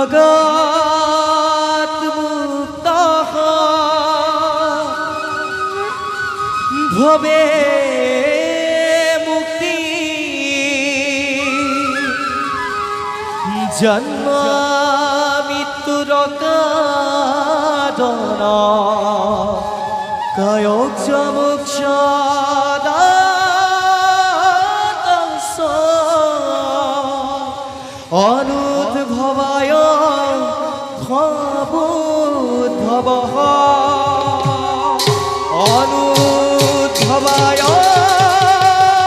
জগৎ মুক্ত ভবে মুক্তি জন্ম মৃত্যুর কারণ কায়ক চমুক অনুদ্ভবায় ভবুদ্ভব অনুদ্ভবায়